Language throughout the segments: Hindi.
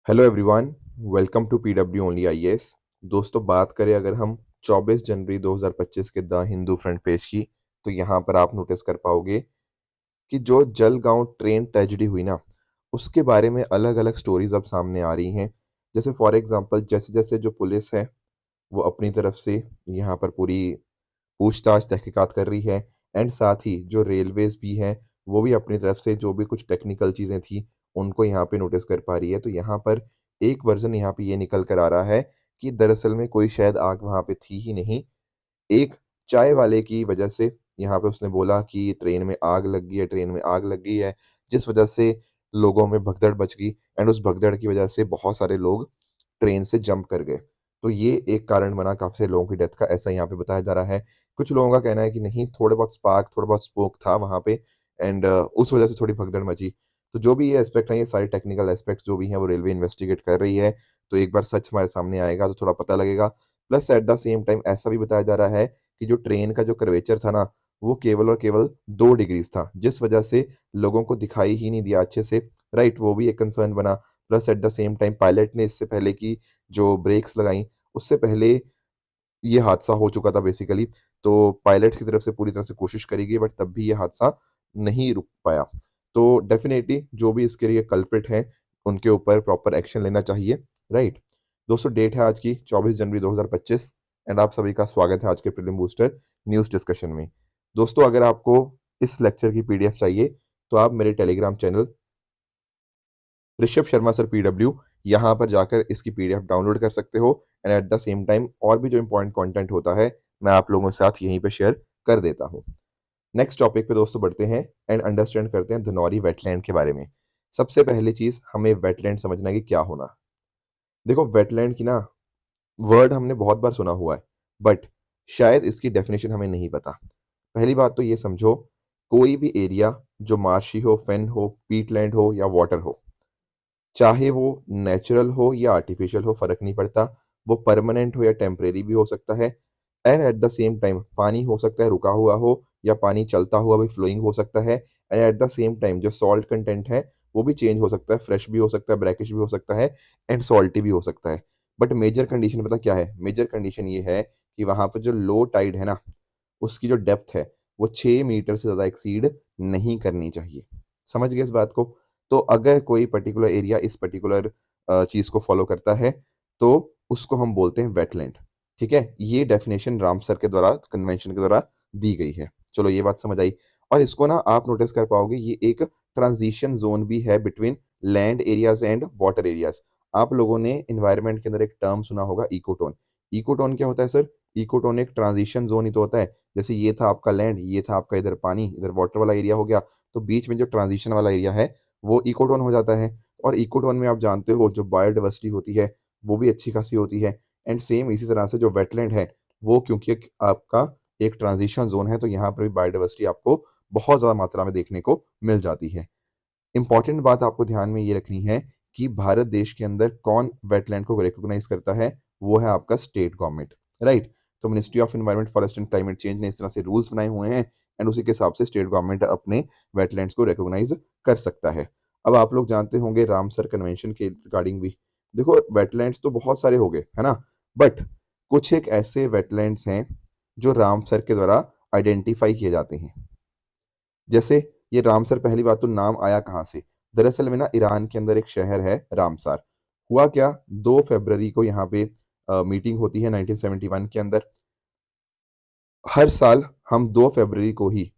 Hello everyone. Welcome to PW only IAS. दोस्तों, बात करें अगर हम 24 जनवरी 2025 के द हिंदू फ्रंट पेज की, तो यहाँ पर आप नोटिस कर पाओगे कि जो जलगांव ट्रेन ट्रेजेडी हुई ना, उसके बारे में अलग अलग स्टोरीज अब सामने आ रही हैं। जैसे फॉर एग्जांपल, जैसे जैसे जो पुलिस है वो अपनी तरफ से यहाँ पर पूरी पूछताछ तहकीकात कर रही है, एंड साथ ही जो रेलवेज भी है वो भी अपनी तरफ से जो भी कुछ टेक्निकल चीज़ें थी उनको यहाँ पे नोटिस कर पा रही है। तो यहाँ पर एक वर्जन यहाँ पे ये निकल कर आ रहा है कि दरअसल में कोई शायद आग वहाँ पे थी ही नहीं। एक चाय वाले की वजह से यहाँ पे उसने बोला कि ट्रेन में आग लग गई है, ट्रेन में आग लग गई है, जिस वजह से लोगों में भगदड़ मच गई, एंड उस भगदड़ की वजह से बहुत सारे लोग ट्रेन से जंप कर गए। तो ये एक कारण बना काफ़ी सारे लोगों की डेथ का, ऐसा यहाँ पे बताया जा रहा है। कुछ लोगों का कहना है कि नहीं, थोड़े बहुत स्पार्क, थोड़ा बहुत स्मोक था वहाँ पे, एंड उस वजह से थोड़ी भगदड़ मची। तो जो भी ये एस्पेक्ट है, ये सारे टेक्निकल एस्पेक्ट्स जो भी हैं वो रेलवे इन्वेस्टिगेट कर रही है। तो एक बार सच हमारे सामने आएगा तो थोड़ा पता लगेगा। Plus eight the same time ऐसा भी बताया जा रहा है कि जो ट्रेन का जो कर्वेचर था ना, वो केवल और केवल 2 डिग्रीज था, जिस वजह से लोगों को दिखाई ही नहीं दिया अच्छे से। राइट, वो भी एक कंसर्न बना। Plus eight the same time pilot ने इससे पहले की जो ब्रेक्स लगाई, उससे पहले ये हादसा हो चुका था बेसिकली। तो पायलट्स की तरफ से पूरी तरह से कोशिश करी गई, बट तब भी ये हादसा नहीं रुक पाया। तो डेफिनेटली जो भी इसके लिए कल्प्रिट है उनके ऊपर प्रॉपर एक्शन लेना चाहिए। राइट दोस्तों, डेट है आज की 24 जनवरी 2025, एंड आप सभी का स्वागत है आज के प्रीलिम बूस्टर न्यूज़ डिस्कशन में। दोस्तों, अगर आपको इस लेक्चर की पीडीएफ चाहिए तो आप मेरे Telegram channel Rishabh Sharma sir PW, यहाँ पर जाकर इसकी पीडीएफ डाउनलोड कर सकते हो, and at the same time और भी जो इंपॉर्टेंट कंटेंट होता है मैं आप लोगों के साथ यहीं पे शेयर कर देता हूँ। नेक्स्ट टॉपिक पे दोस्तों बढ़ते हैं एंड अंडरस्टैंड करते हैं धनौरी वेटलैंड के बारे में। सबसे पहली चीज, हमें वेटलैंड समझना है कि क्या होना। देखो, वेटलैंड की ना वर्ड हमने बहुत बार सुना हुआ है, बट शायद इसकी डेफिनेशन हमें नहीं पता। पहली बात तो ये समझो, कोई भी एरिया जो मार्शी हो, फेन हो, पीटलैंड हो या वाटर हो, चाहे वो नेचुरल हो या आर्टिफिशियल हो, फर्क नहीं पड़ता। वो परमानेंट हो या टेम्परेरी भी हो सकता है, and at the same time पानी हो सकता है रुका हुआ हो, या पानी चलता हुआ भी फ्लोइंग हो सकता है। And at the same time जो सॉल्ट कंटेंट है वो भी चेंज हो सकता है, फ्रेश भी हो सकता है, ब्रैकिश भी हो सकता है, एंड सॉल्टी भी हो सकता है। बट मेजर कंडीशन पता क्या है? मेजर कंडीशन ये है कि वहां पर जो लो टाइड है ना, उसकी जो डेप्थ है वो 6 मीटर से ज़्यादा एक्सीड नहीं करनी चाहिए। समझ गए इस बात को? तो अगर कोई पर्टिकुलर एरिया इस पर्टिकुलर चीज़ को फॉलो करता है तो उसको हम बोलते हैं वेटलैंड। ठीक है, ये डेफिनेशन रामसर के द्वारा, कन्वेंशन के द्वारा दी गई है। चलो, ये बात समझ आई। और इसको ना आप नोटिस कर पाओगे, ये एक ट्रांजिशन जोन भी है between land areas and water areas. आप लोगों ने एनवायरनमेंट के अंदर एक टर्म सुना होगा, इकोटोन। इकोटोन क्या होता है सर? इकोटोन एक ट्रांजिशन जोन ही तो होता है। जैसे ये था आपका लैंड, ये था आपका इधर पानी, इधर वाटर वाला एरिया हो गया, तो बीच में जो ट्रांजिशन वाला एरिया है वो इकोटोन हो जाता है। और इकोटोन में आप जानते हो जो बायोडाइवर्सिटी होती है वो भी अच्छी खासी होती है। एंड सेम इसी तरह से जो वेटलैंड है वो, क्योंकि आपका एक ट्रांजिशन जोन है, तो यहाँ पर भी बायोडाइवर्सिटी आपको बहुत ज़्यादा मात्रा में देखने को मिल जाती है। इंपॉर्टेंट बात आपको ध्यान में ये रखनी है कि भारत देश के अंदर कौन वेटलैंड को रिकॉग्नाइज करता है, वो है आपका स्टेट गवर्नमेंट। राइट, तो ministry of environment, forest and climate change ने इस तरह से रूल्स बनाए हुए हैं, एंड उसी के हिसाब से स्टेट गवर्नमेंट अपने वेटलैंड्स को रिकॉग्नाइज कर सकता है। अब आप लोग जानते होंगे रामसर कन्वेंशन के रिगार्डिंग भी। देखो, वेटलैंड्स तो बहुत सारे हो गए है ना, बट कुछ एक ऐसे वेटलैंड्स हैं जो रामसर के द्वारा आइडेंटिफाई किए जाते हैं। जैसे ये रामसर, पहली बात तो नाम आया कहाँ से? दरअसल में ना, ईरान के अंदर एक शहर है रामसार। हुआ क्या, 2 फरवरी को यहाँ पे मीटिंग होती है 1971 के अंदर। हर साल हम 2 फरवरी को ही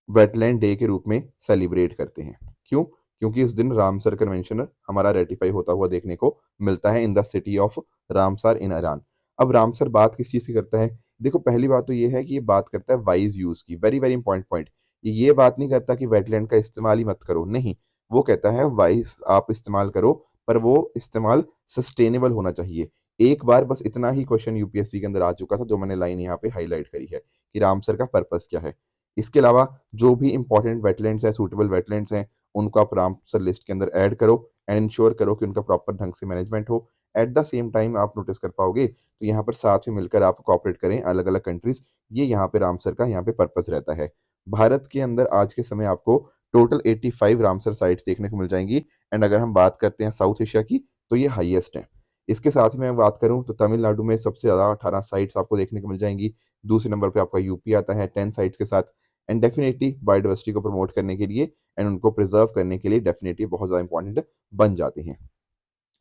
वेटलैंड डे के रूप में सेलिब्रेट करते हैं। क्यों? क्योंकि इस दिन रामसर कन्वेंशन हमारा रेटिफाई होता हुआ देखने को मिलता है in the city of Ramsar in Iran. अब रामसर बात किस चीज़ की करता है? देखो, पहली बात तो ये है कि ये बात करता है वाइज यूज़ की। Very very important point. ये बात नहीं करता कि वेटलैंड का इस्तेमाल ही मत करो, नहीं। वो कहता है वाइज आप इस्तेमाल करो, पर वो इस्तेमाल सस्टेनेबल होना चाहिए। एक बार बस इतना ही क्वेश्चन यूपीएससी के अंदर आ चुका था, जो मैंने लाइन यहाँ पे हाईलाइट करी है कि रामसर का पर्पस क्या है। इसके अलावा जो भी इंपॉर्टेंट वेटलैंड्स हैं, सूटेबल वेटलैंड्स हैं, उनको आप रामसर लिस्ट के अंदर ऐड करो, एंड इंश्योर करो कि उनका प्रॉपर ढंग से मैनेजमेंट हो। एट द सेम टाइम आप नोटिस कर पाओगे तो यहाँ पर साथ में मिलकर आप कॉपरेट करें अलग अलग कंट्रीज। ये यहाँ पे रामसर का यहाँ पे पर्पस रहता है। भारत के अंदर आज के समय आपको टोटल 85 रामसर साइट्स देखने को मिल जाएंगी। एंड अगर हम बात करते हैं साउथ एशिया की, तो ये हाईएस्ट है। इसके साथ में मैं बात करूं तो तमिलनाडु में सबसे ज़्यादा 18 साइट्स आपको देखने को मिल जाएंगी। दूसरे नंबर पे आपका यूपी आता है 10 साइट्स के साथ। एंड डेफिनेटली बायोडाइवर्सिटी को प्रमोट करने के लिए एंड उनको प्रिजर्व करने के लिए डेफिनेटली बहुत ज़्यादा इंपॉर्टेंट बन जाते हैं।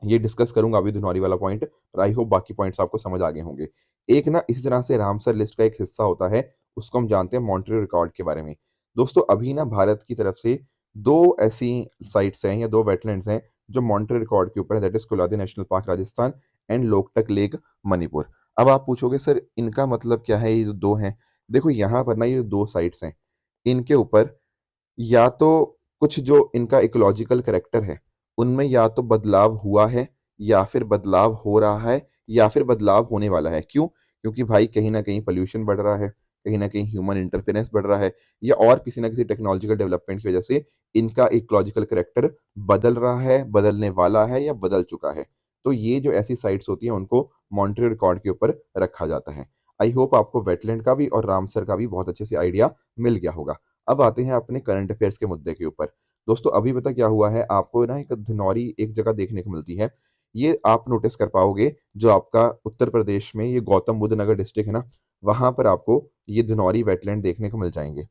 ये डिस्कस करूंगा अभी धुनौरी वाला पॉइंट, पर आई होप बाकी पॉइंट्स आपको समझ आ गए होंगे। एक ना इसी तरह से रामसर लिस्ट का एक हिस्सा होता है, उसको हम जानते हैं मॉन्ट्रियल रिकॉर्ड के बारे में। दोस्तों अभी ना भारत की तरफ से दो ऐसी साइट्स हैं या दो वेटलैंड्स हैं जो मॉन्ट्रियल रिकॉर्ड के ऊपर है, that is Keoladeo national park Rajasthan and Loktak lake Manipur. अब आप पूछोगे सर इनका मतलब क्या है, ये जो दो हैं। देखो यहाँ पर ना ये दो साइट्स हैं, इनके ऊपर या तो कुछ जो इनका इकोलॉजिकल करेक्टर है उनमें या तो बदलाव हुआ है, या फिर बदलाव हो रहा है, या फिर बदलाव होने वाला है। क्यों? क्योंकि भाई कहीं ना कहीं पोल्यूशन बढ़ रहा है, कहीं ना कहीं ह्यूमन इंटरफेरेंस बढ़ रहा है, या और किसी ना किसी टेक्नोलॉजिकल डेवलपमेंट की वजह से इनका इकोलॉजिकल करेक्टर बदल रहा है, बदलने वाला है, या बदल चुका है। तो ये जो ऐसी साइट्स होती हैं उनको मॉन्ट्रियल रिकॉर्ड के ऊपर रखा जाता है। आई होप आपको वेटलैंड का भी और रामसर का भी बहुत अच्छे से आइडिया मिल गया होगा। अब आते हैं अपने करंट अफेयर्स के मुद्दे के ऊपर। दोस्तों अभी पता क्या हुआ है, आपको ना एक धिनौरी एक जगह देखने को मिलती है। ये आप नोटिस कर पाओगे, जो आपका उत्तर प्रदेश में ये गौतम बुद्ध नगर डिस्ट्रिक्ट है ना, वहां पर आपको ये धिनौरी वेटलैंड देखने को मिल जाएंगे।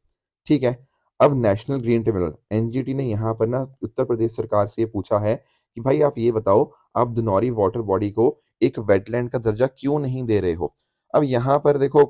ठीक है। अब नेशनल ग्रीन ट्रिब्यूनल एनजीटी ने यहाँ पर ना उत्तर प्रदेश सरकार से ये पूछा है कि भाई आप ये बताओ, आप धिनौरी वाटर बॉडी को एक वेटलैंड का दर्जा क्यों नहीं दे रहे हो। अब यहाँ पर देखो,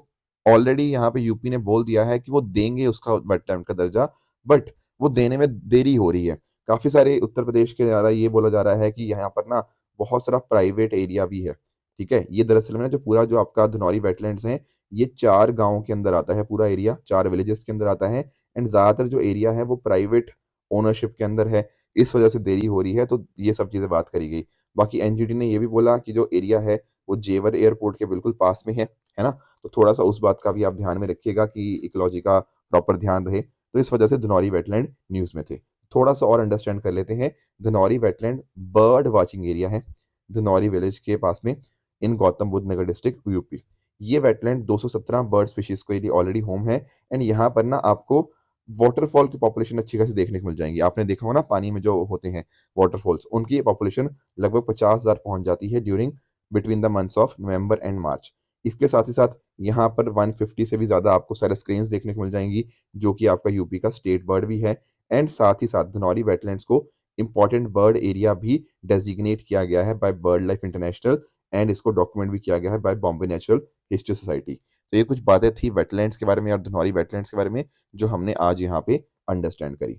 ऑलरेडी यहाँ पे यूपी ने बोल दिया है कि वो देंगे उसका वेटलैंड का दर्जा, बट वो देने में देरी हो रही है। काफी सारे उत्तर प्रदेश के द्वारा ये बोला जा रहा है कि यहाँ पर ना बहुत सारा प्राइवेट एरिया भी है। ठीक है, ये दरअसल में ना जो पूरा जो आपका धनौरी वेटलैंड्स है, ये 4 गांवों के अंदर आता है, पूरा एरिया 4 विलेजेस के अंदर आता है। एंड ज्यादातर जो एरिया है वो प्राइवेट ओनरशिप के अंदर है, इस वजह से देरी हो रही है। तो ये सब चीजें बात करी गई। बाकी एनजीटी ने ये भी बोला कि जो एरिया है वो जेवर एयरपोर्ट के बिल्कुल पास में है ना। तो थोड़ा सा उस बात का भी आप ध्यान में रखिएगा कि इकोलॉजी का प्रॉपर ध्यान रहे। तो इस वजह से धनौरी वेटलैंड न्यूज में थे। थोड़ा सा और अंडरस्टैंड कर लेते हैं। Dhanauri wetland bird watching area है, धनौरी विलेज के पास में, इन गौतम बुद्ध नगर डिस्ट्रिक्ट यूपी। ये वेटलैंड 217 बर्ड स्पीशीज को ऑलरेडी होम है। एंड यहाँ पर ना आपको वाटरफॉल की पॉपुलेशन अच्छी खासी देखने को मिल जाएंगी। आपने देखा होगा ना पानी में जो होते हैं वाटरफॉल्स, उनकी पॉपुलेशन लगभग 50,000 पहुंच जाती है during between the months of November and March. इसके साथ ही साथ यहाँ पर 150 से भी ज़्यादा आपको सेरेस क्रेन्स देखने को मिल जाएंगी, जो कि आपका यूपी का स्टेट बर्ड भी है। एंड साथ ही साथ धनौरी वेटलैंड्स को इंपॉर्टेंट बर्ड एरिया भी डेजिग्नेट किया गया है by Bird Life International. And इसको डॉक्यूमेंट भी किया गया है by Bombay Natural History Society. तो ये कुछ बातें थी वेटलैंड्स के बारे में और धनौरी वेटलैंड्स के बारे में, जो हमने आज यहाँ पे अंडरस्टैंड करी।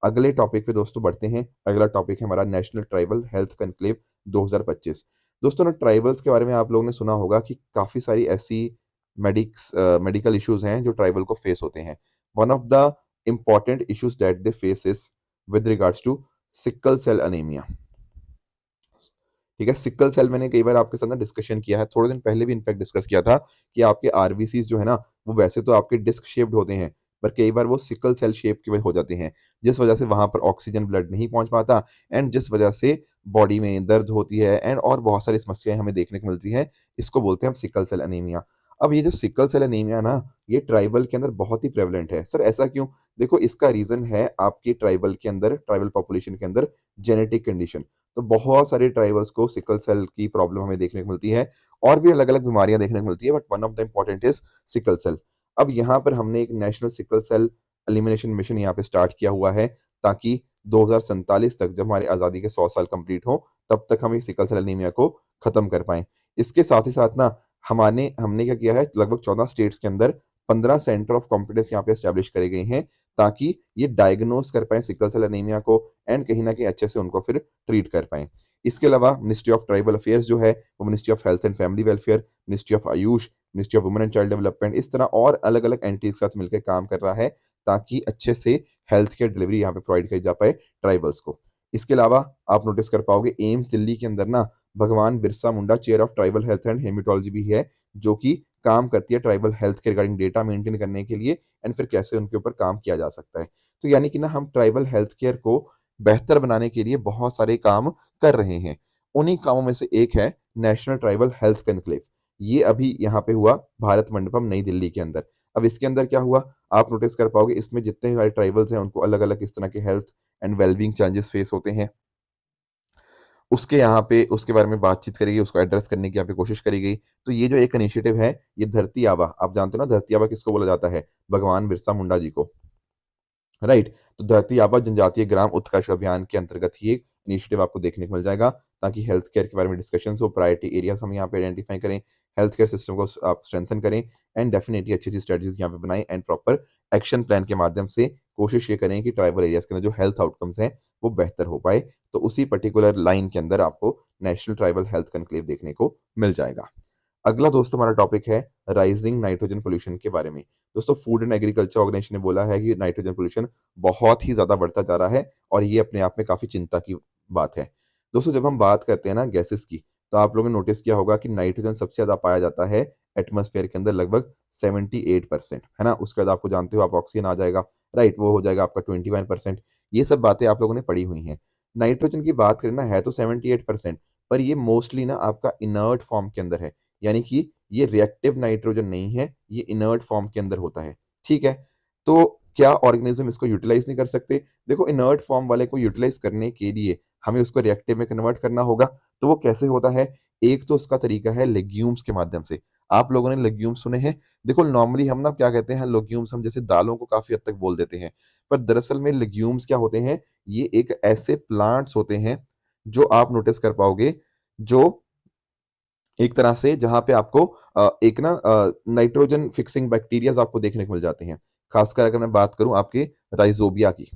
अगले टॉपिक पे दोस्तों बढ़ते हैं। अगला टॉपिक है हमारा नेशनल ट्राइबल हेल्थ कनक्लेव 2025। दोस्तों ना ट्राइबल्स के बारे में आप लोगों ने सुना होगा कि काफ़ी सारी ऐसी मेडिकल इश्यूज हैं जो ट्राइबल को फेस होते हैं। One of the important issues that they face is with regards to sickle cell anaemia. ठीक है, सिकल सेल मैंने कई बार आपके साथ ना डिस्कशन किया है, थोड़े दिन पहले भी इनफैक्ट डिस्कस किया था कि आपके आरबीसीज जो है ना, वो वैसे तो आपके डिस्क शेप्ड होते हैं, पर कई बार वो सिकल सेल शेप के हो जाते हैं, जिस वजह से वहां पर ऑक्सीजन ब्लड नहीं पहुंच पाता। एंड जिस वजह से बॉडी में दर्द होती है एंड और बहुत सारी समस्याएं हमें देखने को मिलती हैं। इसको बोलते हैं हम सिकल सेल अनीमिया। अब ये जो सिकल सेल अनीमिया ना, ये ट्राइबल के अंदर बहुत ही प्रेवलेंट है। सर ऐसा क्यों? देखो इसका रीजन है आपके ट्राइबल के अंदर, ट्राइबल पॉपुलेशन के अंदर जेनेटिक कंडीशन। तो बहुत सारे ट्राइबल्स को सिकल सेल की प्रॉब्लम हमें देखने को मिलती है, और भी अलग अलग बीमारियां देखने को मिलती है, but one of the important is sickle cell. अब यहाँ पर हमने एक national sickle cell elimination mission यहाँ पे स्टार्ट किया हुआ है, ताकि 2047 तक, जब हमारी आज़ादी के 100 साल कंप्लीट हो, तब तक हम इस सिकल सेल एनीमिया को खत्म कर पाएं। इसके साथ ही साथ ना हमने हमने क्या किया है, लगभग 14 स्टेट्स के अंदर 15 सेंटर ऑफ कॉम्पिटेंस यहाँ पे एस्टेब्लिश करे गए हैं, ताकि ये डायग्नोस कर पाए सिकल सेल एनीमिया को एंड कहीं ना कहीं अच्छे से उनको फिर ट्रीट कर पाएं। इसके अलावा मिनिस्ट्री ऑफ ट्राइबल अफेयर्स जो है, वो ministry of health and family welfare, ministry of Ayush, ministry of women and child development, इस तरह और अलग अलग एंटिटीज के साथ मिलकर काम कर रहा है, ताकि अच्छे से हेल्थ केयर डिलीवरी यहाँ पे प्रोवाइड की जा पाए ट्राइबल्स को। इसके अलावा आप नोटिस कर पाओगे एम्स दिल्ली के अंदर ना Bhagwan Birsa Munda chair of tribal health and hematology भी है, जो कि काम करती है ट्राइबल हेल्थ के रिगार्डिंग डेटा मेंटेन करने के लिए एंड फिर कैसे उनके ऊपर काम किया जा सकता है। तो यानी कि ना हम ट्राइबल हेल्थ केयर को बेहतर बनाने के लिए बहुत सारे काम कर रहे हैं। उन्हीं कामों में से एक है नेशनल ट्राइबल हेल्थ कनक्लेव। ये अभी यहाँ पे हुआ भारत मंडपम नई दिल्ली के अंदर। अब इसके अंदर क्या हुआ, आप नोटिस कर पाओगे इसमें जितने हमारे ट्राइबल्स हैं उनको अलग-अलग किस तरह के health and wellbeing challenges face होते हैं। उसके यहाँ पे उसके बारे में बातचीत करी गई, उसको एड्रेस करने की यहाँ पे कोशिश करी गई। तो ये जो एक इनिशिएटिव है, ये धरती आबा, आप जानते हो ना धरती आबा किसको बोला जाता है? भगवान बिरसा मुंडा जी को। राइट। तो धरती आबा जनजातीय ग्राम उत्कर्ष अभियान के अंतर्गत ही एक इनिशिएटिव आपको देखने को मिल जाएगा, ताकि हेल्थ केयर के बारे में डिस्कशन हो, प्रायोरिटी एरियाज हम यहाँ पे आइडेंटिफाई करें, हेल्थ केयर सिस्टम को आप स्ट्रेंथन करें एंड डेफिनेटली अच्छी अच्छी स्ट्रेटजीज यहाँ पे बनाएं एंड प्रॉपर एक्शन प्लान के माध्यम से कोशिश ये करें कि ट्राइबल एरियाज के अंदर जो हेल्थ आउटकम्स हैं वो बेहतर हो पाए। तो उसी पर्टिकुलर लाइन के अंदर आपको नेशनल ट्राइबल हेल्थ कन्क्लेव देखने को मिल जाएगा। अगला दोस्तों हमारा टॉपिक है राइजिंग नाइट्रोजन पोल्यूशन के बारे में। दोस्तों फूड एंड एग्रीकल्चर ऑर्गेनाइजेशन ने बोला है कि नाइट्रोजन पोल्यूशन बहुत ही ज़्यादा बढ़ता जा रहा है और ये अपने आप में काफ़ी चिंता की बात है। दोस्तों जब हम बात करते हैं ना गैसेस की, तो आप लोगों ने नोटिस किया होगा कि नाइट्रोजन सबसे ज़्यादा पाया जाता है एटमॉस्फेयर के अंदर, लगभग 78%, है ना? उसके बाद आपको जानते हो आप ऑक्सीजन आ जाएगा, राइट, वो हो जाएगा आपका 21%। ये सब बातें आप लोगों ने पढ़ी हुई हैं। नाइट्रोजन की बात करें ना, है तो 78%, पर ये मोस्टली ना आपका इनर्ट फॉर्म के अंदर है, यानी कि ये रिएक्टिव नाइट्रोजन नहीं है, ये इनर्ट फॉर्म के अंदर होता है, ठीक है? तो क्या ऑर्गेनिज्म इसको यूटिलाइज़ नहीं कर सकते? देखो इनर्ट फॉर्म वाले को यूटिलाइज़ करने के लिए हमें उसको रिएक्टिव में कन्वर्ट करना होगा, तो वो कैसे होता है? एक तो उसका तरीका है लेग्यूम्स के माध्यम से। आप लोगों ने लेग्यूम्स सुने हैं? देखो नॉर्मली हम ना क्या कहते हैं, लेग्यूम्स हम जैसे दालों को काफ़ी हद तक बोल देते हैं, पर दरअसल में लेग्यूम्स क्या होते हैं? ये एक ऐसे प्लांट्स होते हैं, जो आप नोटिस कर पाओगे, जो एक तरह से जहाँ पे आपको एक ना नाइट्रोजन फिक्सिंग बैक्टीरियाज़ आपको देखने को मिल जाते हैं। ख़ासकर अगर मैं बात करूँ आपके राइज़ोबिया की,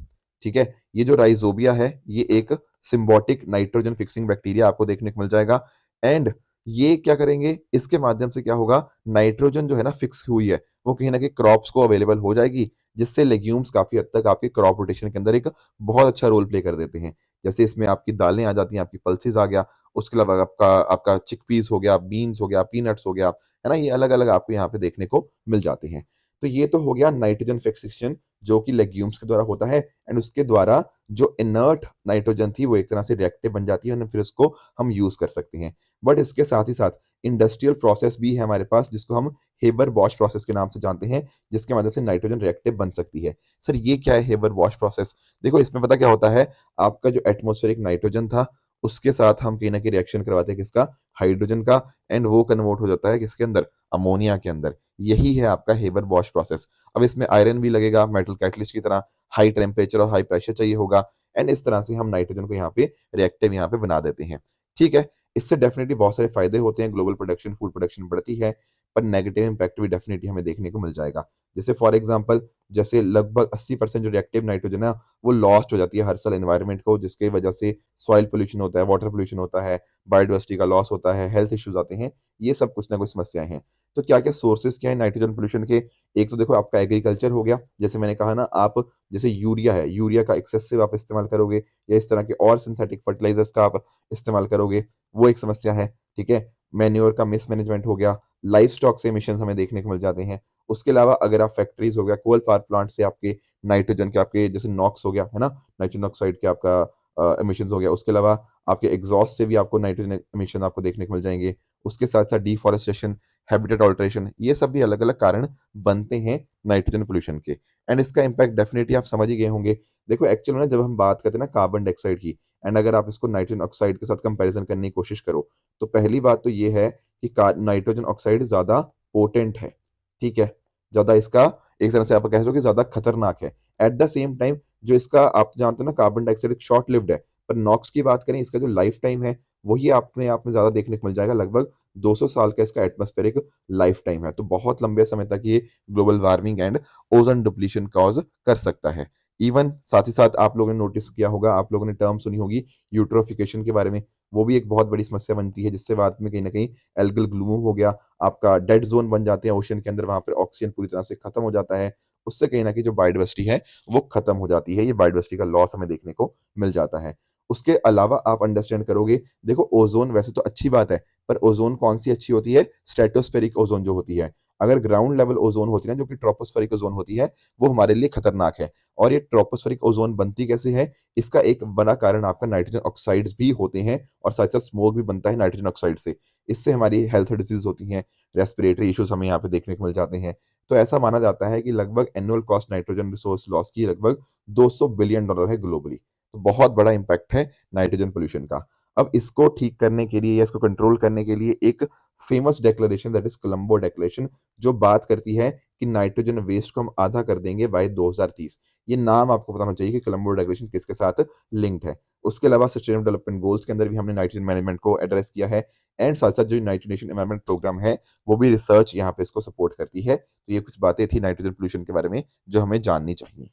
ठीक है? ये जो राइज़ोबिया है, ये एक सिम्बायोटिक नाइट्रोजन फिक्सिंग बैक्टीरिया आपको देखने को मिल जाएगा एंड ये क्या करेंगे, इसके माध्यम से क्या होगा, नाइट्रोजन जो है ना फिक्स हुई है, वो कहीं न कहीं क्रॉप्स को अवेलेबल हो जाएगी, जिससे लेग्यूम्स काफ़ी हद तक आपके क्रॉप रोटेशन के अंदर एक बहुत अच्छा रोल प्ले कर देते हैं। जैसे इसमें आपकी दालें आ जाती हैं, आपकी पल्सेस आ गया, उसके अलावा आपका आपका चिकपीस हो गया, बीन्स हो गया, पीनट्स हो गया, है ना? ये अलग-अलग आपको यहाँ पे देखने को मिल जाते हैं। तो ये तो हो गया नाइट्रोजन फिक्सेशन, जो कि लेग्यूम्स के द्वारा होता है एंड उसके द्वारा जो इनर्ट नाइट्रोजन थी वो एक तरह से रिएक्टिव बन जाती है और फिर उसको हम यूज़ कर सकते हैं। बट इसके साथ ही साथ इंडस्ट्रियल प्रोसेस भी है हमारे पास, जिसको हम हेबर-बॉश प्रोसेस के नाम से जानते हैं, जिसके मदद से नाइट्रोजन रिएक्टिव बन सकती है। सर ये क्या है हेबर-बॉश प्रोसेस? देखो इसमें पता क्या होता है, आपका जो एटमॉस्फेरिक नाइट्रोजन था, उसके साथ हम कहीं न कहीं रिएक्शन करवाते हैं किसका? हाइड्रोजन का एंड वो कन्वर्ट हो जाता है किसके अंदर? अमोनिया के अंदर। यही है आपका हेबर-बॉश प्रोसेस। अब इसमें आयरन भी लगेगा मेटल कैटलिस्ट की तरह, हाई टेम्परेचर और हाई प्रेशर चाहिए होगा एंड इस तरह से हम नाइट्रोजन को यहाँ पे रिएक्टिव यहाँ पे बना देते हैं। ठीक है? इससे डेफिनिटली बहुत सारे फायदे होते हैं, ग्लोबल प्रोडक्शन, फूड प्रोडक्शन बढ़ती है, पर नेगेटिव इम्पैक्ट भी डेफिनिटली हमें देखने को मिल जाएगा। जैसे फॉर एग्जांपल, जैसे लगभग 80% जो रिएक्टिव नाइट्रोजन है, वो लॉस्ट हो जाती है हर साल एनवायरनमेंट को, जिसकी वजह से सॉइल पोल्यूशन होता है, वाटर पोल्यूशन होता है, बायोडायवर्सिटी का लॉस होता है, हेल्थ इश्यूज आते हैं, ये सब कुछ ना कुछ समस्याएं हैं। तो क्या-क्या सोर्सेस क्या है नाइट्रोजन पोल्यूशन के? एक तो देखो आपका एग्रीकल्चर हो गया, जैसे मैंने कहा ना, आप जैसे यूरिया है, यूरिया का एक्सेसिव आप इस्तेमाल करोगे या इस तरह के और सिंथेटिक फर्टिलाइजर्स का आप इस्तेमाल करोगे, वो एक समस्या है, ठीक है? मैन्योर का मिसमैनेजमेंट हो गया, लाइव स्टॉक से एमिशंस हमें देखने को मिल जाते हैं। उसके अलावा अगर आप फैक्ट्रीज हो गया, कोल पावर प्लांट से आपके नाइट्रोजन के आपके जैसे नॉक्स हो गया, है ना? नाइट्रोजन ऑक्साइड के आपका एमिशंस हो गया। उसके अलावा आपके एग्ज़ॉस्ट से भी आपको नाइट्रोजन एमिशन आपको देखने को मिल जाएँगे। उसके साथ-साथ डिफ़ॉरेस्टेशन, हैबिटेट अल्टरेशन, ये सब भी अलग-अलग कारण बनते हैं नाइट्रोजन पॉल्यूशन के एंड इसका इम्पैक्ट डेफ़िनिटली आप समझ ही गए होंगे। देखो एक्चुअल में ना जब हम बात करते हैं ना कार्बन डाइऑक्साइड की एंड अगर आप इसको नाइट्रोजन ऑक्साइड के साथ कंपैरिज़न करने की कोशिश करो, तो पहली बात तो ये है कि का नाइट्रोजन ऑक्साइड ज़्यादा पोटेंट है, ठीक है? ज़्यादा इसका एक तरह से आप कह सकते हो कि ज़्यादा खतरनाक है। एट द सेम टाइम जो इसका आप जानते हो ना, कार्बन डाइऑक्साइड एक शॉर्ट लिव्ड है, पर नॉक्स की बात करें, इसका जो लाइफ टाइम है वही अपने आप में ज़्यादा देखने को मिल जाएगा, लगभग 200 साल का इसका एटमॉस्फेरिक लाइफ टाइम है। तो बहुत लंबे समय तक ये global warming and ozone depletion cause कर सकता है। इवन साथ ही साथ आप लोगों ने नोटिस किया होगा, आप लोगों ने टर्म सुनी होगी यूट्रोफिकेशन के बारे में, वो भी एक बहुत बड़ी समस्या बनती है, जिससे बाद में कहीं न कहीं एल्गल ग्लूम हो गया, आपका डेड ज़ोन बन जाते हैं ओशन के अंदर, वहाँ पे ऑक्सीजन पूरी तरह से खत्म हो जाता है। उससे कहीं न कहीं जो बायोडायवर्सिटी है, वो खत्म हो जाती है। ये बायोडायवर्सिटी का लॉस हमें देखने को मिल जाता है। उसके अलावा आप अंडरस्टैंड करोगे, देखो ओज़ोन वैसे तो अच्छी बात है, पर ओज़ोन कौन-सी अच्छी होती है? स्ट्रेटोस्फेरिक ओज़ोन जो होती है। अगर ग्राउंड लेवल ओजोन होती है ना, जो कि ट्रोपोस्फेरिक ओजोन होती है, वो हमारे लिए खतरनाक है। और ये ट्रोपोस्फेरिक ओजोन बनती कैसे है? इसका एक बड़ा कारण आपका नाइट्रोजन ऑक्साइड्स भी होते हैं, और साथ साथ स्मोक भी बनता है नाइट्रोजन ऑक्साइड से। इससे हमारी हेल्थ डिजीज होती हैं, रेस्पिरेटरी इश्यूज हमें यहाँ पे देखने को मिल जाते हैं। तो ऐसा माना जाता है कि लगभग annual cost nitrogen resource loss की लगभग $200 बिलियन है ग्लोबली। तो बहुत बड़ा इंपैक्ट है नाइट्रोजन पोल्यूशन का। अब इसको ठीक करने के लिए या इसको कंट्रोल करने के लिए एक famous declaration, that is Colombo declaration, जो बात करती है कि नाइट्रोजन वेस्ट को हम आधा कर देंगे बाय 2030। ये नाम आपको पता होना चाहिए कि कोलंबो डेक्लेरेशन किसके साथ लिंक्ड है। उसके अलावा सस्टेनेबल डेवलपमेंट गोल्स के अंदर भी हमने नाइट्रोजन मैनेजमेंट को एड्रेस किया है। एंड साथ साथ जो यूनाइटेड नेशन एनवायरमेंट प्रोग्राम है, वो भी रिसर्च यहाँ पे इसको सपोर्ट करती है। तो ये कुछ बातें थी नाइट्रोजन पोल्यूशन के बारे में जो हमें जाननी चाहिए।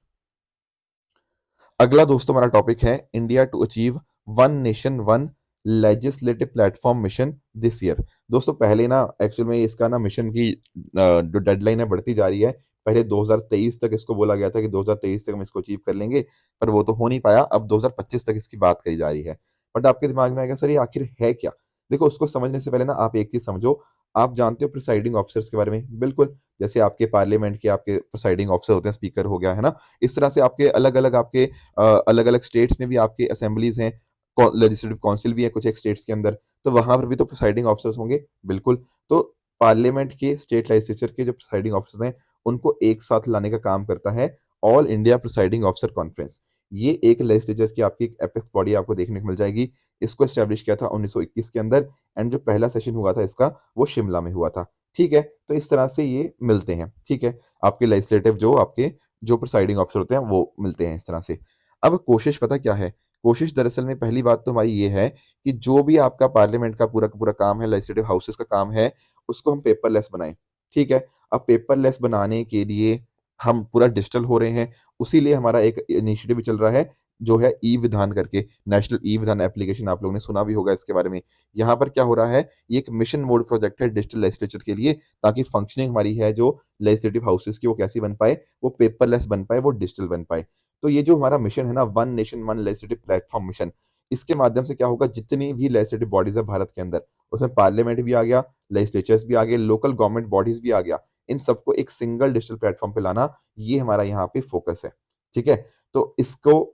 अगला दोस्तों हमारा टॉपिक है India to achieve one nation one legislative platform mission this year. दोस्तों पहले ना एक्चुअल में इसका ना मिशन की जो डेडलाइन है बढ़ती जा रही है। पहले 2023 तक इसको बोला गया था कि 2023 तक हम इसको अचीव कर लेंगे, पर वो तो हो नहीं पाया। अब 2025 तक इसकी बात करी जा रही है। बट आपके दिमाग में आएगा सर ये आखिर है क्या? देखो, उसको समझने से पहले ना आप एक चीज समझो। आप जानते हो प्रिसाइडिंग ऑफिसर्स के बारे में? बिल्कुल। जैसे आपके पार्लियामेंट के आपके प्रिसाइडिंग ऑफिसर होते हैं, स्पीकर हो गया है ना, इस तरह से आपके अलग अलग आपके अलग अलग स्टेट्स में भी आपके असेंबलीज हैं, लेजिस्लेटिव काउंसिल भी है कुछ एक स्टेट्स के अंदर। तो वहां पर भी तो प्रिसाइडिंग ऑफिसर्स होंगे। बिल्कुल। तो पार्लियामेंट के स्टेट लेजिस्लेचर के जो प्रिसाइडिंग ऑफिसर्स हैं, उनको एक साथ लाने का काम करता है all India presiding officer conference. ये एक लेजिस्लेचर की आपकी एक एपेक्स बॉडी आपको देखने को मिल जाएगी। इसको एस्टेब्लिश किया था 1921 के अंदर। एंड जो पहला सेशन हुआ था इसका, वो शिमला में हुआ था। ठीक है, तो इस तरह से ये मिलते हैं। ठीक है, आपके लेजिस्लेटिव जो आपके जो प्रिसाइडिंग ऑफिसर होते हैं वो मिलते हैं इस तरह से। अब कोशिश पता क्या है? कोशिश दरअसल में पहली बात तो हमारी ये है कि जो भी आपका पार्लियामेंट का पूरा काम है, लेजिस्लेटिव हाउसेस का काम है, उसको हम पेपरलेस बनाएं। ठीक है। अब पेपरलेस बनाने के लिए हम पूरा डिजिटल हो रहे हैं। उसी लिए हमारा एक इनिशिएटिव भी चल रहा है, जो है ई विधान करके, नेशनल ई विधान एप्लीकेशन। आप लोगों ने सुना भी होगा इसके बारे में। यहाँ पर क्या हो रहा है, ये एक मिशन मोड प्रोजेक्ट है डिजिटल लेजिस्लेचर के लिए, ताकि फंक्शनिंग हमारी है जो लेजिस्लेटिव हाउसेस की, वो कैसी बन पाए, वो पेपरलेस बन पाए, वो डिजिटल बन पाए। तो ये जो हमारा मिशन है ना, one nation one legislative platform mission, इसके माध्यम से क्या होगा, जितनी भी लेजिस्लेटिव बॉडीज है भारत के अंदर, उसमें पार्लियामेंट भी आ गया, लेजिस्लेचर्स भी आ गए, लोकल गवर्नमेंट बॉडीज भी आ गया, इन सबको एक सिंगल डिजिटल प्लेटफॉर्म पे लाना, ये हमारा यहाँ पे फोकस है। ठीक है। तो इसको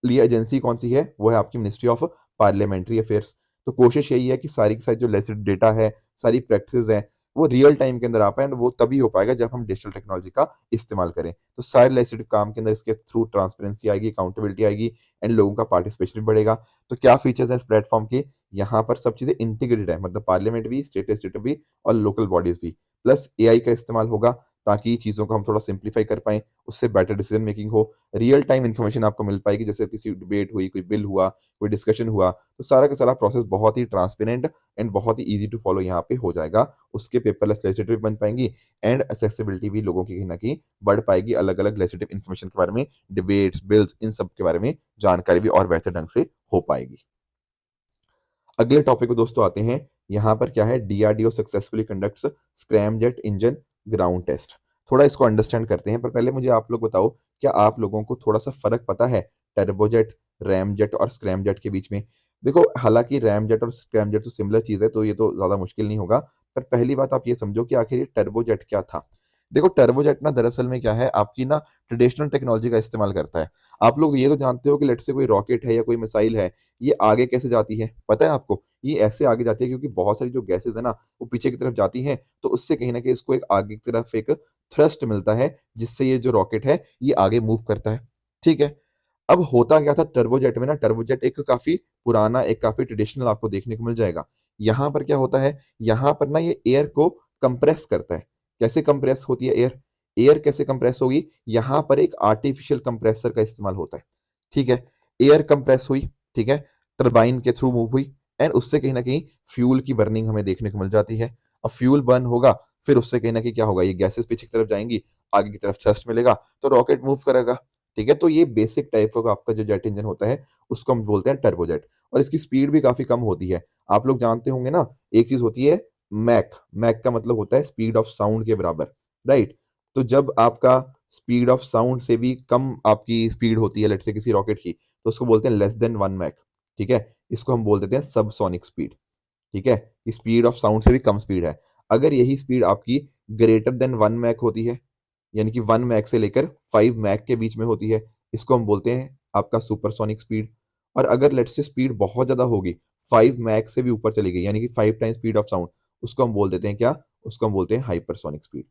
लिए एजेंसी कौन सी है? वो है आपकी मिनिस्ट्री ऑफ पार्लियामेंट्री अफेयर्स। तो कोशिश यही है कि सारी की सारी जो लेजिस्लेटिव डेटा है, सारी प्रैक्टिसेस हैं, वो रियल टाइम के अंदर आ पाए। एंड वो तभी हो पाएगा जब हम डिजिटल टेक्नोलॉजी का इस्तेमाल करें। तो सारे लेजिस्लेटिव काम के अंदर इसके थ्रू ट्रांसपेरेंसी आएगी, अकाउंटेबिलिटी आएगी, एंड लोगों का पार्टिसिपेशन भी बढ़ेगा। तो क्या फीचर्स हैं इस प्लेटफॉर्म के? यहाँ पर सब चीजें इंटीग्रेटेड है, मतलब पार्लियामेंट भी, स्टेट लेजिस्लेटिव भी, और लोकल बॉडीज भी। प्लस एआई का इस्तेमाल होगा, ताकि चीज़ों को हम थोड़ा सिंप्लीफाई कर पाएँ, उससे बेटर डिसीजन मेकिंग हो। रियल टाइम इन्फॉर्मेशन आपको मिल पाएगी, जैसे किसी डिबेट हुई, कोई बिल हुआ, कोई डिस्कशन हुआ, तो सारा का सारा प्रोसेस बहुत ही ट्रांसपेरेंट एंड बहुत ही ईज़ी टू फॉलो यहाँ पे हो जाएगा। उसके पेपरलेस लेजिस्लेटिव बन पाएँगी, एंड एक्सेसिबिलिटी भी लोगों की कहीं न कहीं बढ़ पाएगी। अलग-अलग लेजिस्लेटिव इन्फॉर्मेशन के बारे में, डिबेट्स, बिल्स, इन सब के बारे में जानकारी भी और बेहतर ढंग से हो पाएगी। अगले टॉपिक पे दोस्तों आते हैं। यहाँ पर क्या है, DRDO successfully conducts scramjet engine ground test. थोड़ा इसको अंडरस्टैंड करते हैं, पर पहले मुझे आप लोग बताओ, क्या आप लोगों को थोड़ा सा फर्क पता है टर्बोजेट, रैमजेट और स्क्रैमजेट के बीच में? देखो, हालांकि रैमजेट और स्क्रैमजेट तो सिमिलर चीज है, तो ये तो ज्यादा मुश्किल नहीं होगा। पर पहली बात आप ये समझो कि आखिर ये टर्बोजेट क्या था। देखो, टर्बोजेट ना दरअसल में क्या है, आपकी ना ट्रेडिशनल टेक्नोलॉजी का इस्तेमाल करता है। आप लोग ये तो जानते हो कि लेट से कोई रॉकेट है या कोई मिसाइल है, ये आगे कैसे जाती है, पता है आपको? ये ऐसे आगे जाती है क्योंकि बहुत सारी जो गैसेस है ना, वो पीछे की तरफ जाती हैं, तो उससे कहीं ना कहीं इसको एक आगे की तरफ एक थ्रस्ट मिलता है, जिससे ये जो रॉकेट है, ये आगे मूव करता है। ठीक है। अब होता क्या था टर्बोजेट में ना, टर्बोजेट एक काफी पुराना, एक काफी ट्रेडिशनल आपको देखने को मिल जाएगा। यहाँ पर क्या होता है, यहाँ पर ना ये एयर को कंप्रेस करता है। कैसे कंप्रेस होती है एयर? एयर कैसे कंप्रेस होगी? यहाँ पर एक आर्टिफिशियल कंप्रेसर का इस्तेमाल होता है। ठीक है। एयर कंप्रेस हुई, ठीक है, टरबाइन के थ्रू मूव हुई, एंड उससे कहीं ना कहीं फ्यूल की बर्निंग हमें देखने को मिल जाती है। अब फ्यूल बर्न होगा, फिर उससे कहीं ना कहीं क्या होगा, ये गैसेस पीछे की तरफ जाएंगी, आगे की तरफ थ्रस्ट मिलेगा, तो रॉकेट मूव करेगा। ठीक है। तो ये बेसिक टाइप का आपका जो जेट इंजन होता है, उसको हम बोलते हैं टर्बोजेट। और इसकी स्पीड भी काफी कम होती है। आप लोग जानते होंगे ना, एक चीज होती है मैक। मैक का मतलब होता है स्पीड ऑफ साउंड के बराबर, राइट? तो जब आपका स्पीड ऑफ साउंड से भी कम आपकी स्पीड होती है, लेट से किसी रॉकेट की, तो उसको बोलते हैं लेस देन 1 मैक। ठीक है। इसको हम बोल देते हैं सबसोनिक स्पीड। ठीक है। स्पीड ऑफ साउंड से भी कम स्पीड है। अगर यही स्पीड आपकी ग्रेटर देन 1 मैक होती है, यानी कि 1 मैक से लेकर 5 मैक के बीच में होती है, इसको हम बोलते हैं आपका सुपरसोनिक स्पीड। और अगर लेट्स से स्पीड बहुत ज़्यादा होगी, 5 मैक से भी ऊपर चली गई, यानी कि 5 टाइम्स स्पीड ऑफ साउंड, उसको हम बोल देते हैं क्या? उसको हम बोलते हैं हाइपरसोनिक स्पीड।